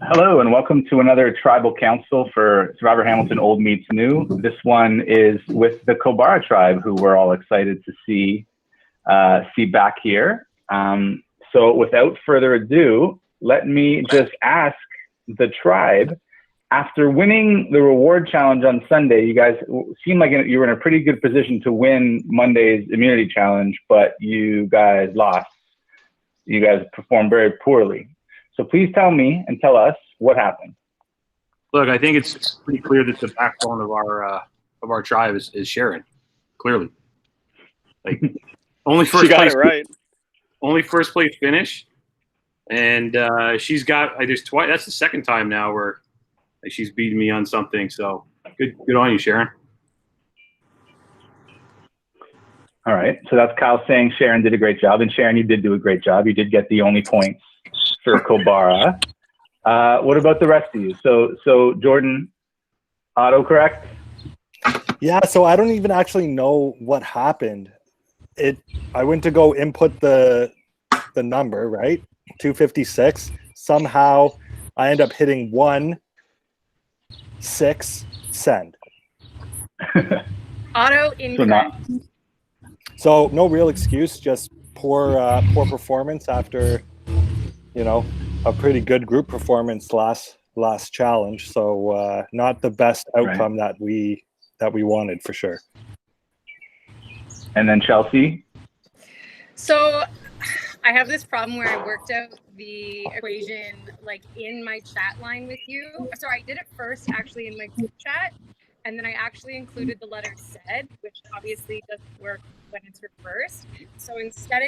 Hello, and welcome to another Tribal Council for Survivor Hamilton Old Meets New. This one is with the Kobara tribe, who we're all excited to see back here. So without further ado, let me just ask the tribe, after winning the reward challenge on Sunday, you guys seemed like you were in a pretty good position to win Monday's immunity challenge, but you guys lost. You guys performed very poorly. So please tell me and tell us what happened. Look, I think it's pretty clear that the backbone of our tribe is Sharon. Clearly, like only first got place, it right. Only first place finish, and she's got. I just twice. That's the second time now where she's beating me on something. So good on you, Sharon. All right. So that's Kyle saying Sharon did a great job, and Sharon, you did do a great job. You did get the only points for Kobara. What about the rest of you? So Jordan, autocorrect? Yeah, so I don't even actually know what happened. I went to go input the number, right? 256. Somehow I end up hitting 1, 6, send. Auto incorrect. So no real excuse, just poor performance after, a pretty good group performance last challenge. So not the best outcome that we wanted for sure. And then Chelsea. So I have this problem where I worked out the equation like in my chat line with you. So I did it first actually in my group chat, and then I actually included the letter said, which obviously doesn't work when it's reversed. So instead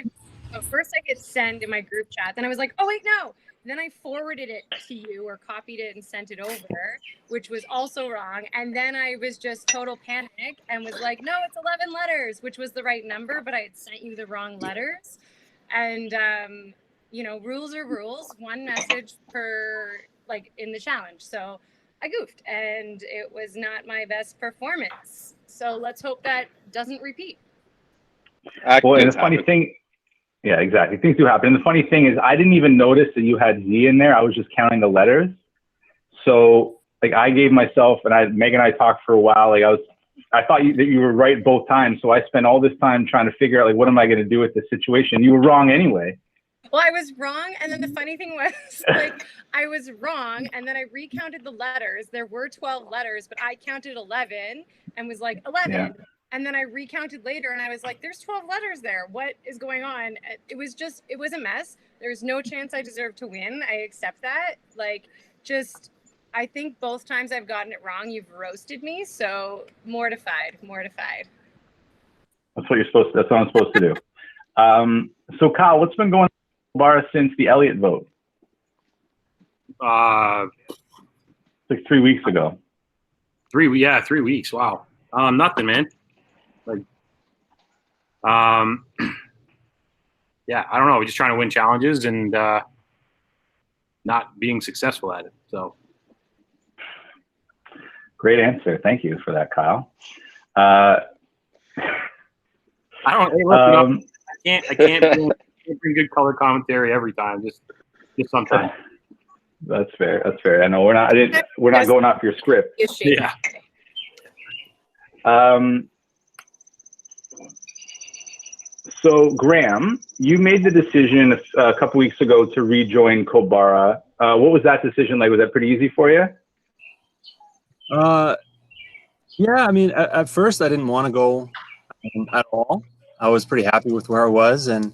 of first I hit send in my group chat, then I was like, oh wait, no. Then I forwarded it to you or copied it and sent it over, which was also wrong. And then I was just total panic and was like, no, it's 11 letters, which was the right number, but I had sent you the wrong letters. And, rules are rules, one message per, in the challenge. So I goofed and it was not my best performance. So let's hope that doesn't repeat. Well, and the funny thing, yeah, exactly. Things do happen. And the funny thing is I didn't even notice that you had Z in there. I was just counting the letters. So I gave myself, and Megan and I talked for a while. I thought that you were right both times. So I spent all this time trying to figure out what am I going to do with this situation? You were wrong anyway. Well, I was wrong. And then the funny thing was I was wrong. And then I recounted the letters. There were 12 letters, but I counted 11 and was like 11. Yeah. And then I recounted later and I was like, there's 12 letters there. What is going on? It was a mess. There's no chance I deserve to win. I accept that. I think both times I've gotten it wrong, you've roasted me. So mortified. That's what I'm supposed to do. So Kyle, what's been going on in Kobara since the Elliott vote? 3 weeks ago. 3 weeks. Wow. Nothing, man. Yeah, I don't know. We're just trying to win challenges and not being successful at it. So, great answer. Thank you for that, Kyle. I can't bring good color commentary every time. Just sometimes. That's fair. I know we're not going off your script. Yeah. So Graham, you made the decision a couple weeks ago to rejoin Kobara. What was that decision like? Was that pretty easy for you? Yeah, I mean, at first I didn't want to go at all. I was pretty happy with where I was, and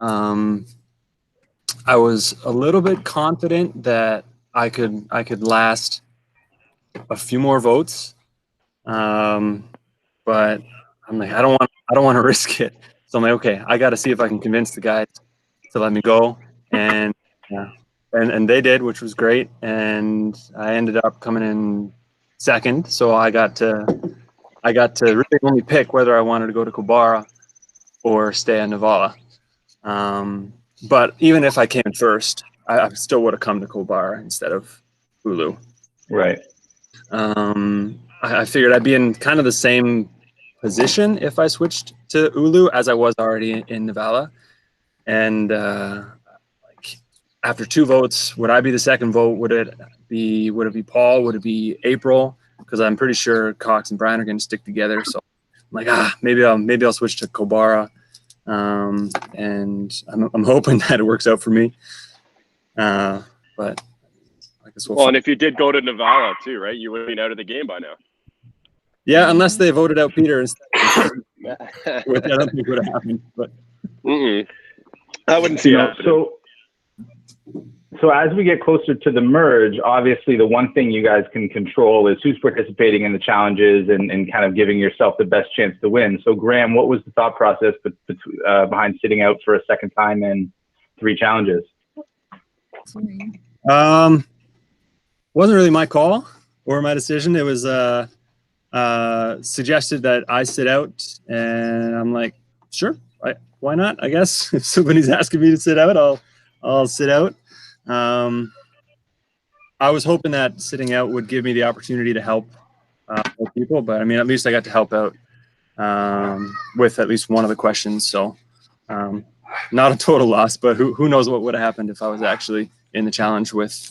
I was a little bit confident that I could last a few more votes, but I'm like, I don't want to risk it. So I'm like, okay, I got to see if I can convince the guys to let me go, and they did, which was great. And I ended up coming in second, so I got to really only pick whether I wanted to go to Kobara or stay at Navala. But even if I came in first, I still would have come to Kobara instead of Ulu. Right. I figured I'd be in kind of the same position if I switched to Ulu as I was already in Navala. And like after 2 votes, would I be the second vote? Would it be Paul? Would it be April? Because I'm pretty sure Cox and Brian are going to stick together. So I'm like, maybe I'll switch to Kobara. And I'm hoping that it works out for me. But I guess we'll Well, and if you did go to Navala too, right? You would have been out of the game by now. Yeah, unless they voted out Peter instead. Which I don't think would have happened. But I wouldn't see it happening. So as we get closer to the merge, obviously the one thing you guys can control is who's participating in the challenges and kind of giving yourself the best chance to win. So Graham, what was the thought process behind sitting out for a second time in 3 challenges? Wasn't really my call or my decision. It was suggested that I sit out, and I'm like, sure, why not? I guess if somebody's asking me to sit out, I'll sit out. I was hoping that sitting out would give me the opportunity to help people, but I mean, at least I got to help out with at least one of the questions. So not a total loss, but who knows what would have happened if I was actually in the challenge with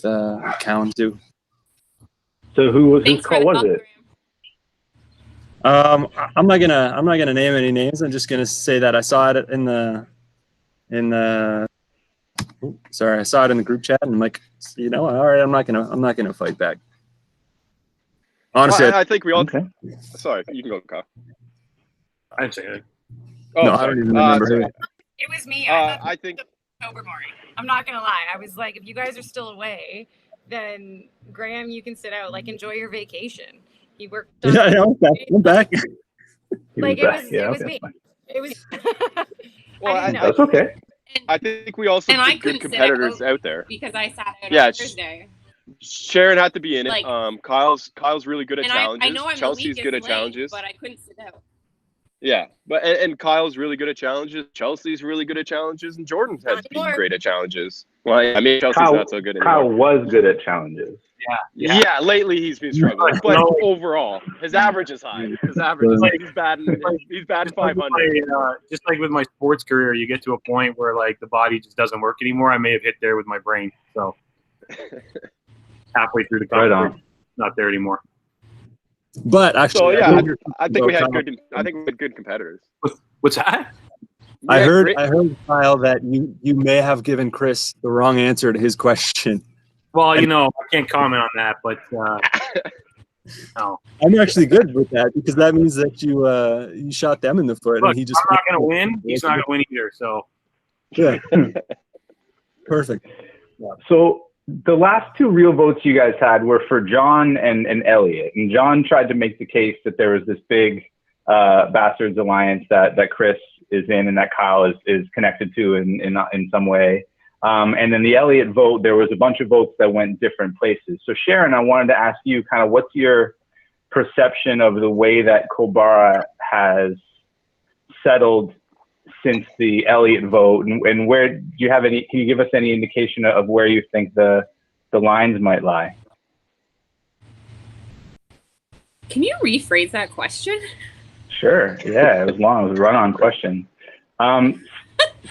Cowan too. So whose call was it? I'm not gonna name any names. I'm just gonna say that I saw it in the I saw it in the group chat, and I'm like, all right, I'm not gonna fight back. Honestly, I think we all. Okay. Sorry, you can go, Kyle. I didn't say that. Oh, no, I don't even remember who. It was me. I think October morning. I'm not gonna lie. I was like, if you guys are still away, then Graham, you can sit out. Like, enjoy your vacation. You worked. Yeah, I'm back. Like it was me. It was. Well, that's okay. I think we also put good competitors out there because I sat out on Thursday. Sharon had to be in it. Like, Kyle's really good at challenges. I know I'm Chelsea's good at challenges, but I couldn't sit out. Yeah, but and Kyle's really good at challenges. Chelsea's really good at challenges, and Jordan has been great at challenges. Well, I mean, Chelsea's not so good anymore. Kyle was good at challenges. Yeah. Lately he's been struggling, but overall his average is high. His average is he's batting 500. Just like with my sports career, you get to a point where like the body just doesn't work anymore. I may have hit there with my brain, so halfway through the competition, not there anymore. But actually, I think we had good competitors. What's that? I heard Kyle that you may have given Chris the wrong answer to his question. Well, I can't comment on that, but no. I'm actually good with that because that means that you shot them in the foot. Look, and he just I'm not going to win. He's not going to win either. So yeah, perfect. Yeah. So the last 2 real votes you guys had were for John and Elliot. And John tried to make the case that there was this big Bastards alliance that Chris is in and that Kyle is connected to in some way. And then the Elliot vote, there was a bunch of votes that went different places. So Sharon, I wanted to ask you kind of what's your perception of the way that Kobara has settled since the Elliot vote, and where do you have can you give us any indication of where you think the lines might lie? Can you rephrase that question? Sure. Yeah, it was long. It was a run-on question.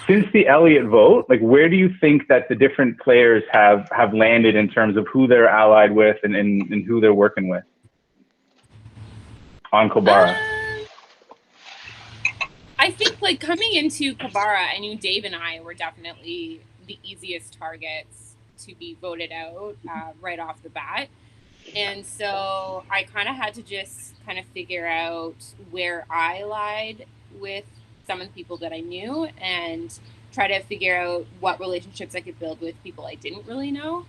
Since the Elliot vote, like where do you think that the different players have landed in terms of who they're allied with and who they're working with on Kobara? I think like coming into Kobara, I knew Dave and I were definitely the easiest targets to be voted out right off the bat. And so I kind of had to just kind of figure out where I lied with some of the people that I knew and try to figure out what relationships I could build with people I didn't really know.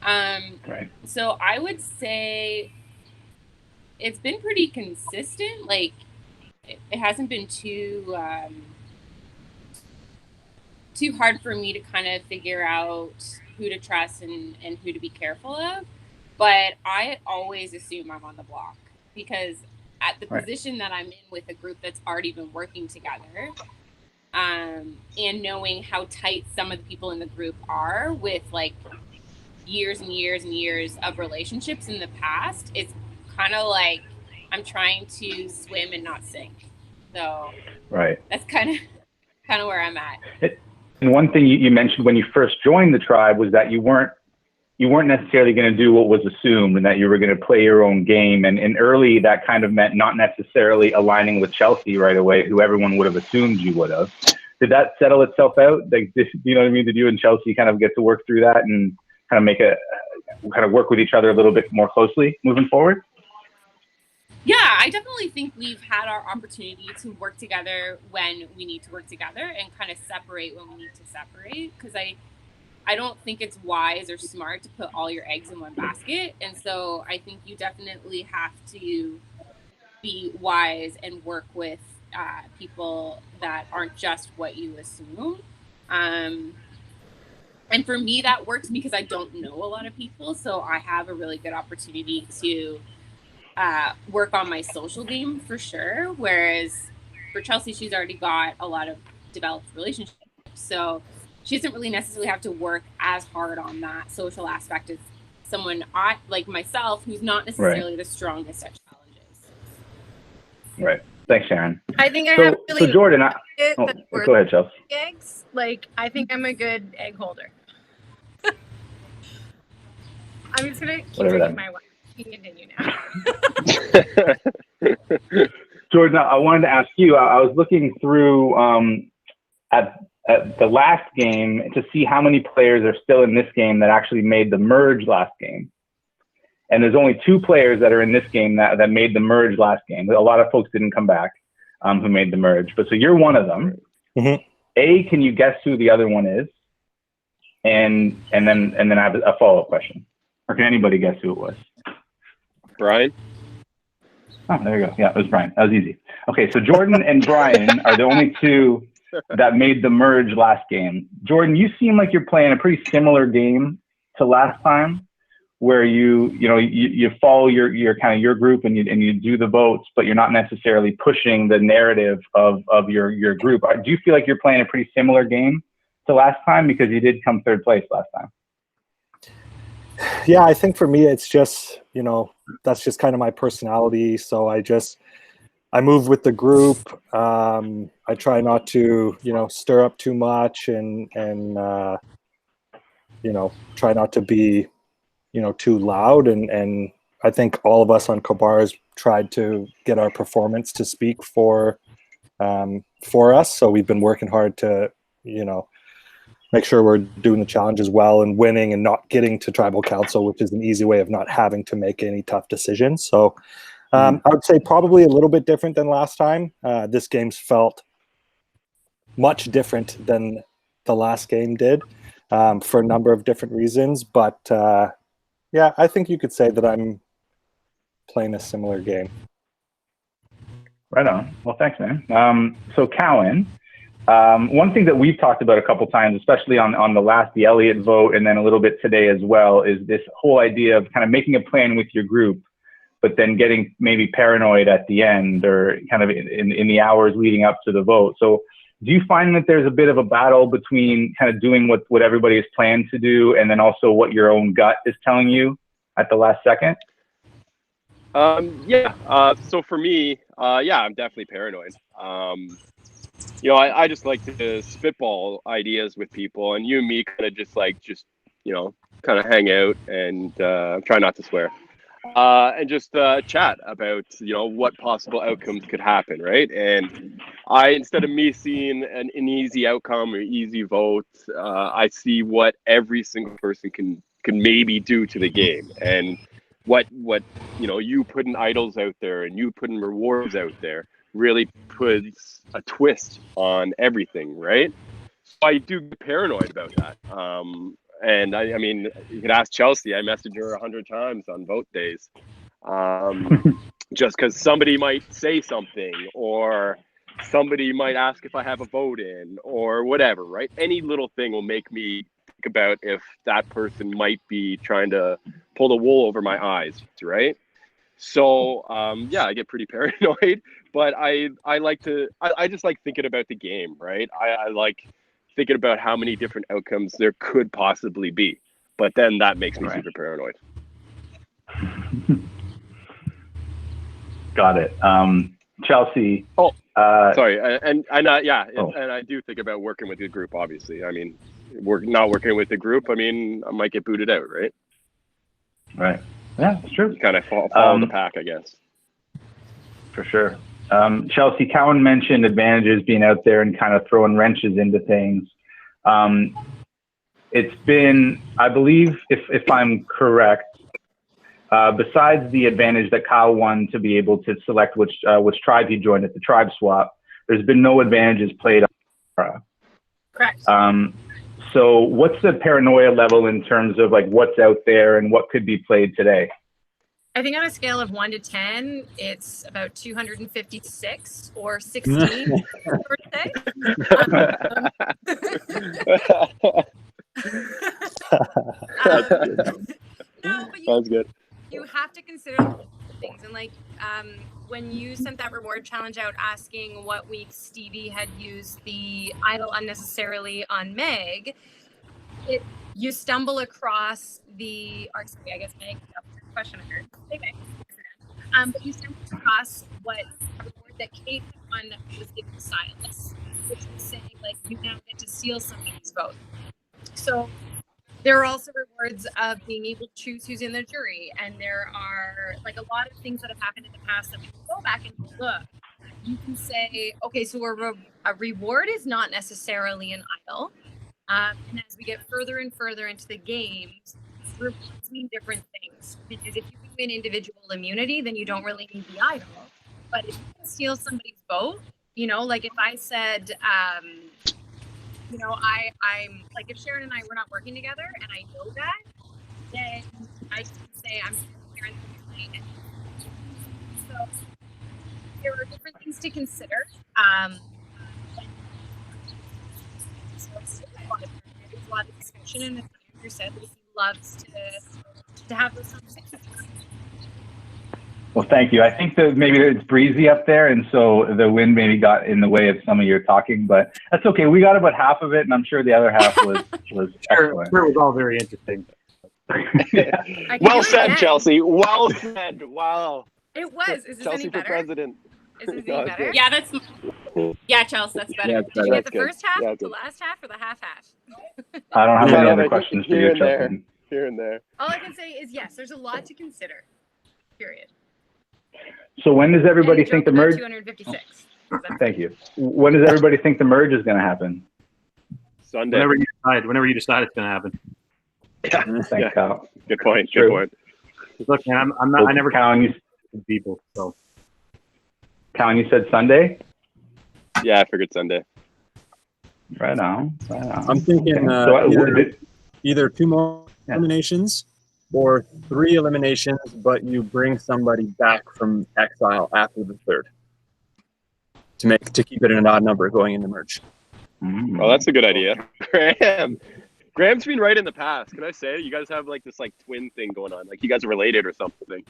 Right. So I would say it's been pretty consistent. Like it hasn't been too hard for me to kind of figure out who to trust and who to be careful of. But I always assume I'm on the block because at the position that I'm in with a group that's already been working together, and knowing how tight some of the people in the group are with like years and years and years of relationships in the past, it's kind of like I'm trying to swim and not sink. So that's kind of where I'm at. And one thing you mentioned when you first joined the tribe was that you weren't necessarily going to do what was assumed, and that you were going to play your own game. And early, that kind of meant not necessarily aligning with Chelsea right away, who everyone would have assumed you would have. Did that settle itself out? Like, you know what I mean? Did you and Chelsea kind of get to work through that and kind of work with each other a little bit more closely moving forward? Yeah, I definitely think we've had our opportunity to work together when we need to work together and kind of separate when we need to separate. Because I don't think it's wise or smart to put all your eggs in one basket. And so I think you definitely have to be wise and work with people that aren't just what you assume. And for me, that works because I don't know a lot of people. So I have a really good opportunity to work on my social game for sure. Whereas for Chelsea, she's already got a lot of developed relationships. So she doesn't really necessarily have to work as hard on that social aspect as someone like myself, who's not necessarily the strongest at challenges. Right. Thanks, Sharon. I think I have really so Jordan, go ahead, Chelsea. eggs. Like, I think I'm a good egg holder. I'm just gonna keep drinking my wine. You can continue now. Jordan, I wanted to ask you. I was looking through at the last game to see how many players are still in this game that actually made the merge last game. And there's only 2 players that are in this game that made the merge last game. A lot of folks didn't come back who made the merge. But so you're one of them. Mm-hmm. Can you guess who the other one is? And then I have a follow-up question. Or can anybody guess who it was? Brian? Oh, there you go. Yeah, it was Brian. That was easy. Okay, so Jordan and Brian are the only 2 that made the merge last game. Jordan, you seem like you're playing a pretty similar game to last time, where you follow your kind of your group and you do the votes, but you're not necessarily pushing the narrative of your group. Do you feel like you're playing a pretty similar game to last time, because you did come 3rd place last time? Yeah, I think for me, it's just, that's just kind of my personality. So I move with the group. I try not to, stir up too much and try not to be, too loud. And I think all of us on Kobara has tried to get our performance to speak for us. So we've been working hard to, make sure we're doing the challenges well and winning and not getting to tribal council, which is an easy way of not having to make any tough decisions. So I would say probably a little bit different than last time. This game's felt much different than the last game did for a number of different reasons. But yeah, I think you could say that I'm playing a similar game. Right on. Well, thanks, man. So Cowan, one thing that we've talked about a couple times, especially on the Elliott vote, and then a little bit today as well, is this whole idea of kind of making a plan with your group, but then getting maybe paranoid at the end, or kind of in the hours leading up to the vote. So do you find that there's a bit of a battle between kind of doing what everybody has planned to do, and then also what your own gut is telling you at the last second? Yeah. So for me, I'm definitely paranoid. I just like to spitball ideas with people, and you and me kind of just kind of hang out and try not to swear. And just chat about, what possible outcomes could happen, right? And instead of me seeing an easy outcome or easy vote, I see what every single person can maybe do to the game, and what you putting idols out there and you putting rewards out there really puts a twist on everything, right? So I do get paranoid about that. And I mean, you could ask Chelsea. I messaged her 100 times on vote days, just because somebody might say something, or somebody might ask if I have a vote in, or whatever, right? Any little thing will make me think about if that person might be trying to pull the wool over my eyes, right? So I get pretty paranoid, but I just like thinking about the game, right? I like thinking about how many different outcomes there could possibly be, but then that makes me super paranoid. Got it. Chelsea. Sorry, and yeah, Oh. and I do think about working with the group. Obviously, I mean, not working with the group. I mean, I might get booted out, right? Right. Yeah, it's true. You kind of follow the pack, I guess. For sure. Chelsea, Cowan mentioned advantages being out there and kind of throwing wrenches into things. It's been, I believe, if I'm correct, besides the advantage that Kyle won to be able to select which tribe he joined at the tribe swap, there's been no advantages played on Kobara. Correct. So what's the paranoia level in terms of like what's out there and what could be played today? I think on a scale of 1 to 10, it's about 256 or 16 per se. No, but Sounds good. you have to consider things. And like when you sent that reward challenge out asking what week Stevie had used the idol unnecessarily on Meg, you stumble across the, or sorry, I guess Meg, that was your question I heard. Okay. But you stumble across what reward that Kate won was given to Silas, which was saying like you now get to steal somebody's vote. So there are also rewards of being able to choose who's in the jury, and there are like a lot of things that have happened in the past that we can go back and look. You can say, okay, so a reward is not necessarily an idol. And as we get further and further into the games, rewards mean different things. Because if you can win individual immunity, then you don't really need the idol. But if you can steal somebody's vote, you know, like if I said, you know, I'm like if Sharon and I were not working together and I know that, then I can say I'm Sharon. So there are different things to consider. So there's a lot of discussion, and as Andrew said, he loves to have those conversations. Well, thank you. I think that maybe it's breezy up there, and so the wind maybe got in the way of some of your talking, but that's okay. We got about half of it, and I'm sure the other half was excellent. Sure, it was all very interesting. Yeah. Well said, Chelsea. Well said. Wow. It was. Is this Chelsea any for better? president. Is this No, any it's better? good. Yeah, Chelsea, that's better. Yeah, Did you get the That's good. first half, Yeah, the good. last half, or the half? I don't have Yeah, any no, other but questions for here you, and there. Chelsea. Here and there. All I can say is yes, there's a lot to consider. Period. So when does everybody And think the joke about merge? 256. Thank you. When does everybody think the merge is going to happen? Sunday. Whenever you decide it's going to happen. Yeah. Thanks, Yeah. Kyle. Good point. True. Good point. Look, man, I'm not. I never Cowan, you people. So said Sunday? Yeah, I figured Sunday. Right on. I'm thinking either 2 more eliminations or 3 eliminations, but you bring somebody back from exile after the 3rd to keep it an odd number going into merge. Oh, that's a good idea. Graham's been right in the past. Can I say you guys have like this like twin thing going on? Like you guys are related or something.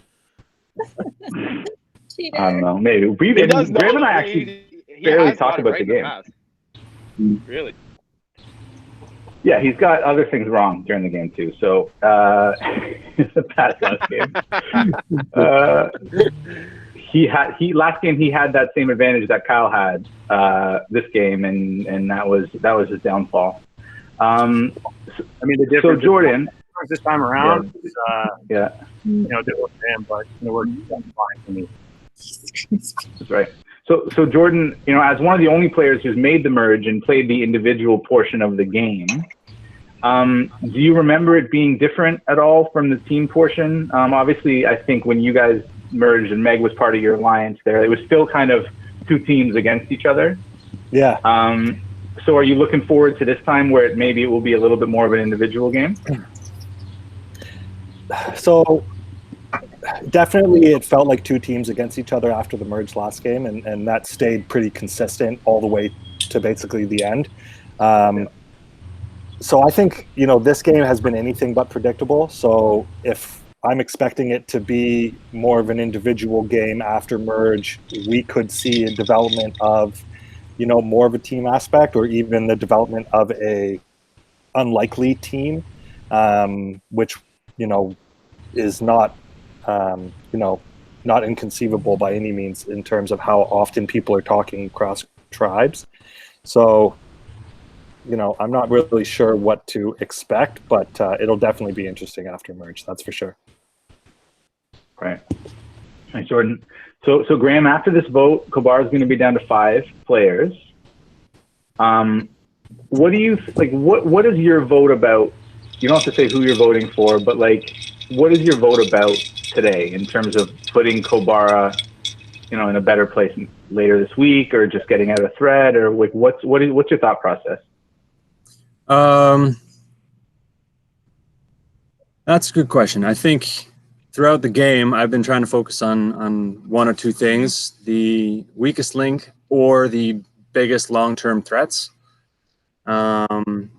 I don't know. Maybe Graham and I actually barely talk about the game. Really? Yeah, he's got other things wrong during the game too. So it's a pass last game. Last game he had that same advantage that Kyle had this game, and that was his downfall. I mean, the difference. So Jordan, this time around, yeah, you know, it didn't work for him, but it worked fine for me. That's right. So Jordan, you know, as one of the only players who's made the merge and played the individual portion of the game, do you remember it being different at all from the team portion? Obviously, I think when you guys merged and Meg was part of your alliance there, it was still kind of 2 teams against each other. Yeah. So are you looking forward to this time where maybe it will be a little bit more of an individual game? So definitely it felt like 2 teams against each other after the merge last game, and that stayed pretty consistent all the way to basically the end. So I think, you know, this game has been anything but predictable. So if I'm expecting it to be more of an individual game after merge, we could see a development of, you know, more of a team aspect, or even the development of a unlikely team, which, you know, is not, you know, not inconceivable by any means in terms of how often people are talking across tribes. So, I'm not really sure what to expect, but it'll definitely be interesting after merge. That's for sure. Right. Thanks, Jordan. So Graham, after this vote, Kobara is going to be down to 5 players. What do you like? What is your vote about? You don't have to say who you're voting for, but like, what is your vote about today in terms of putting Kobara, in a better place later this week, or just getting out of thread, or like, what's your thought process? That's a good question. I think throughout the game, I've been trying to focus on one or two things: the weakest link or the biggest long-term threats. And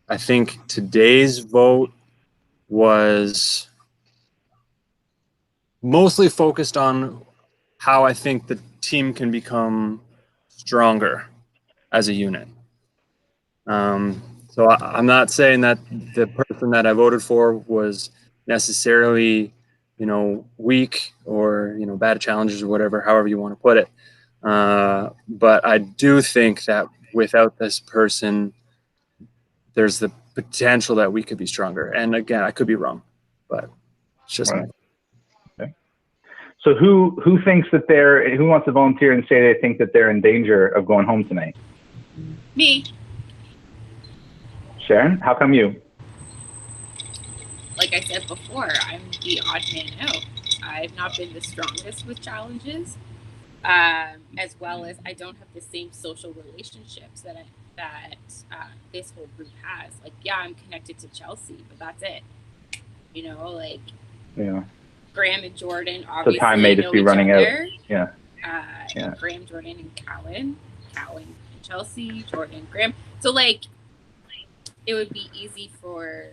I think today's vote was mostly focused on how I think the team can become stronger as a unit. So I'm not saying that the person that I voted for was necessarily, weak or, bad at challenges or whatever, however you want to put it. But I do think that without this person, there's the potential that we could be stronger. And again, I could be wrong, but it's just right. Okay. So who thinks that who wants to volunteer and say they think that they're in danger of going home tonight? Me. Sharon, how come you? Like I said before, I'm the odd man out. I've not been the strongest with challenges, as well as I don't have the same social relationships that this whole group has. Like, yeah, I'm connected to Chelsea, but that's it. Yeah. Graham and Jordan obviously so time may just know be each running other. Out. Yeah. Graham, Jordan, and Cowan and Chelsea, Jordan, Graham. So it would be easy for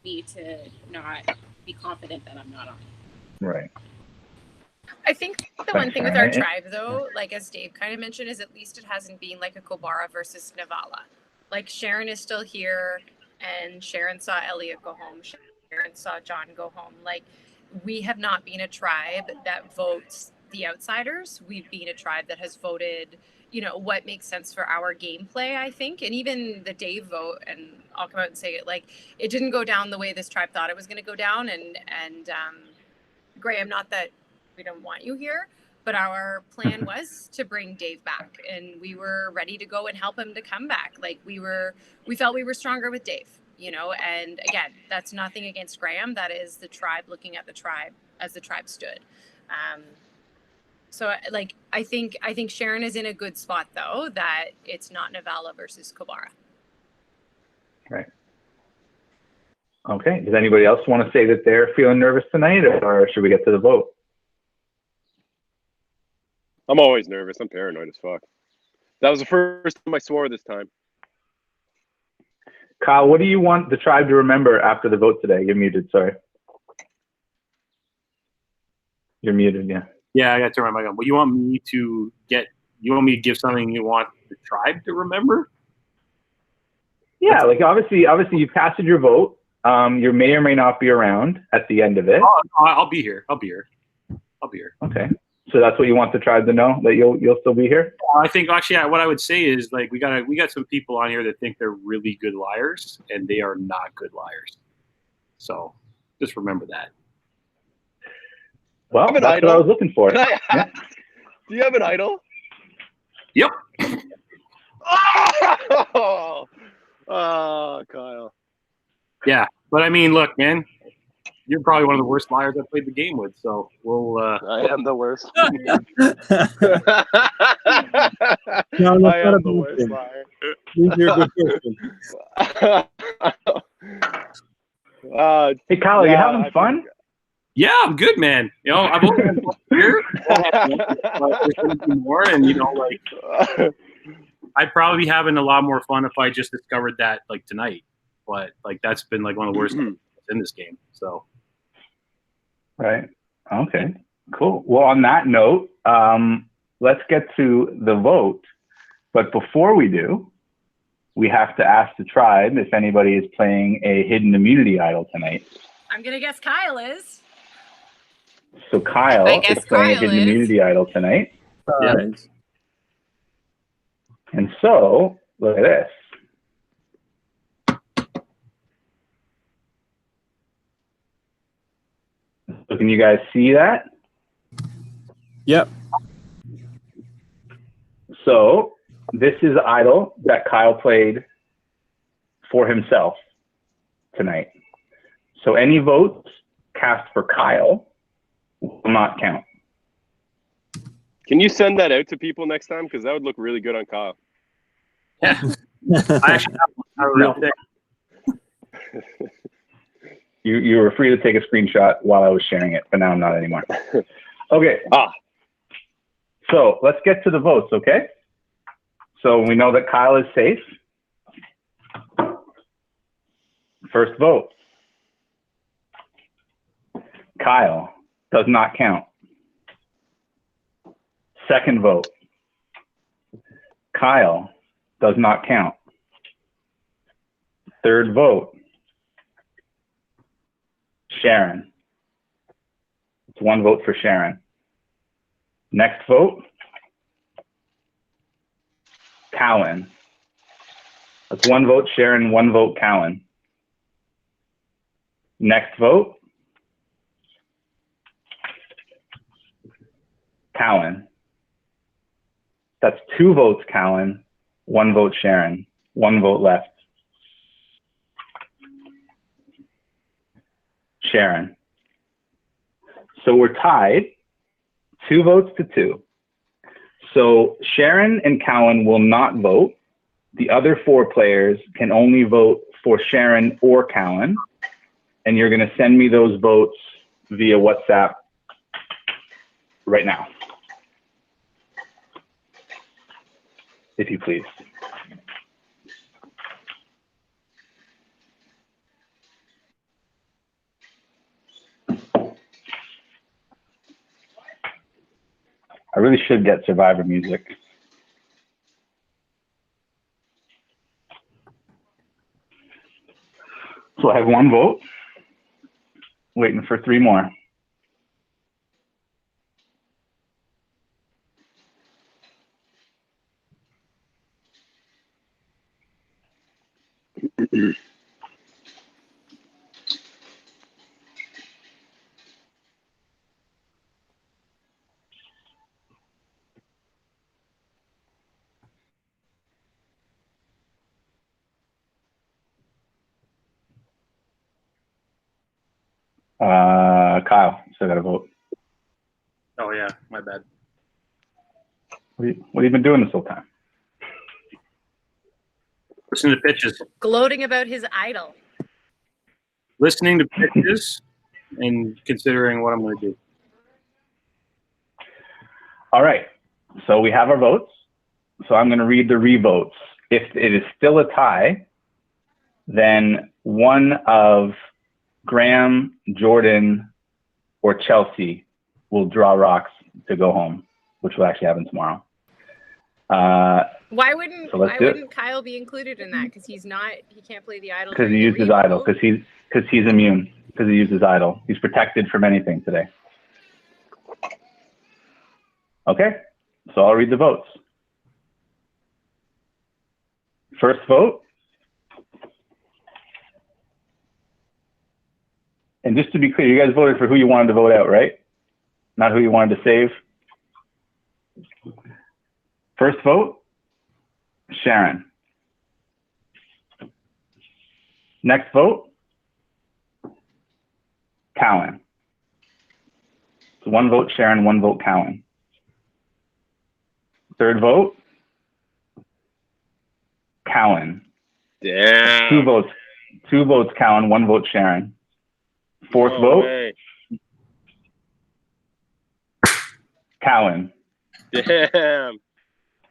me to not be confident that I'm not on it. Right. I think the one thing with our tribe, though, like as Dave kind of mentioned, is at least it hasn't been like a Kobara versus Navala. Like Sharon is still here, and Sharon saw Elliot go home. Sharon saw John go home. Like, we have not been a tribe that votes the outsiders. We've been a tribe that has voted, what makes sense for our gameplay, I think. And even the Dave vote, and I'll come out and say it, like, it didn't go down the way this tribe thought it was going to go down. And Graham, not that we don't want you here, but our plan was to bring Dave back, and we were ready to go and help him to come back. Like, we felt we were stronger with Dave, and again, that's nothing against Graham. That is the tribe looking at the tribe as the tribe stood. So like, I think Sharon is in a good spot, though, that it's not Navala versus Kobara. Right. Okay. Does anybody else want to say that they're feeling nervous tonight, or should we get to the vote? I'm always nervous. I'm paranoid as fuck. That was the first time I swore this time. Kyle, what do you want the tribe to remember after the vote today? You're muted, sorry. You're muted, yeah. Yeah, I got to turn my mic on. But you want me to give something you want the tribe to remember? Yeah, like obviously you passed your vote. You may or may not be around at the end of it. I'll be here. Okay. So that's what you want the tribe to know, that you'll still be here? I think actually what I would say is, like, we got some people on here that think they're really good liars, and they are not good liars. So just remember that. Well, that's what I was looking for. Yeah. Do you have an idol? Yep. Oh, Kyle. Yeah, but I mean, look, man, you're probably one of the worst liars I played the game with. So we'll. I am the worst. No, I am the worst liar. You're a good person. Hey, Kyle, are you having fun? Yeah, I'm good, man. I've only had 1 year. More, and I'd probably be having a lot more fun if I just discovered that tonight. But that's been one of the worst in this game. So. Right. Okay. Cool. Well, on that note, let's get to the vote. But before we do, we have to ask the tribe if anybody is playing a hidden immunity idol tonight. I'm gonna guess Kyle is. So Kyle I guess is playing Kyle Hidden is. Immunity Idol tonight. Nice. And so, look at this. So can you guys see that? Yep. So this is the idol that Kyle played for himself tonight. So any votes cast for Kyle will not count. Can you send that out to people next time? Because that would look really good on Kyle. Yeah. I actually have a real thing. You were free to take a screenshot while I was sharing it, but now I'm not anymore. Okay. So let's get to the votes, okay? So we know that Kyle is safe. First vote. Kyle does not count. Second vote. Kyle does not count. Third vote. Sharon. It's one vote for Sharon. Next vote. Cowan. That's one vote Sharon, one vote Cowan. Next vote. Cowan. That's two votes Cowan, one vote Sharon, one vote left. Sharon. So we're tied, 2 votes to 2. So Sharon and Cowan will not vote. The other 4 players can only vote for Sharon or Cowan. And you're going to send me those votes via WhatsApp right now, if you please. I really should get Survivor music. So I have 1 vote, waiting for 3 more. Kyle, still got a vote. Oh yeah, my bad. What have you been doing this whole time? Listen to pitches. Gloating about his idol. Listening to pitches and considering what I'm going to do. All right, so we have our votes. So I'm going to read the revotes. If it is still a tie, then one of Graham, Jordan, or Chelsea will draw rocks to go home, which will actually happen tomorrow. Why wouldn't Kyle be included in that? Because he can't play the idol. Because he used his idol. Because he's immune. Because he used his idol. He's protected from anything today. Okay, so I'll read the votes. First vote. And just to be clear, you guys voted for who you wanted to vote out, right? Not who you wanted to save. First vote, Sharon. Next vote, Cowan. So 1 vote Sharon, 1 vote Cowan. Third vote, Cowan. Damn. 2 votes Cowan, 1 vote Sharon. Fourth vote, way. Cowan. Damn.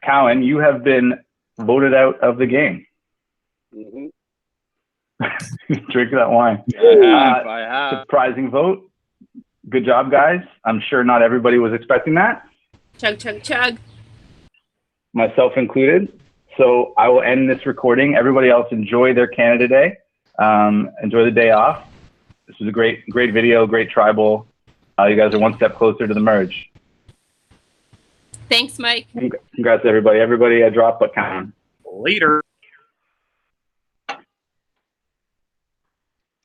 Cowan, you have been voted out of the game. Mm-hmm. Drink that wine. I have. Surprising vote. Good job, guys. I'm sure not everybody was expecting that. Chug, chug, chug. Myself included. So I will end this recording. Everybody else enjoy their Canada Day. Enjoy the day off. This was a great video, great tribal. You guys are one step closer to the merge. Thanks, Mike. Congrats, everybody. Everybody, drop a count. Later.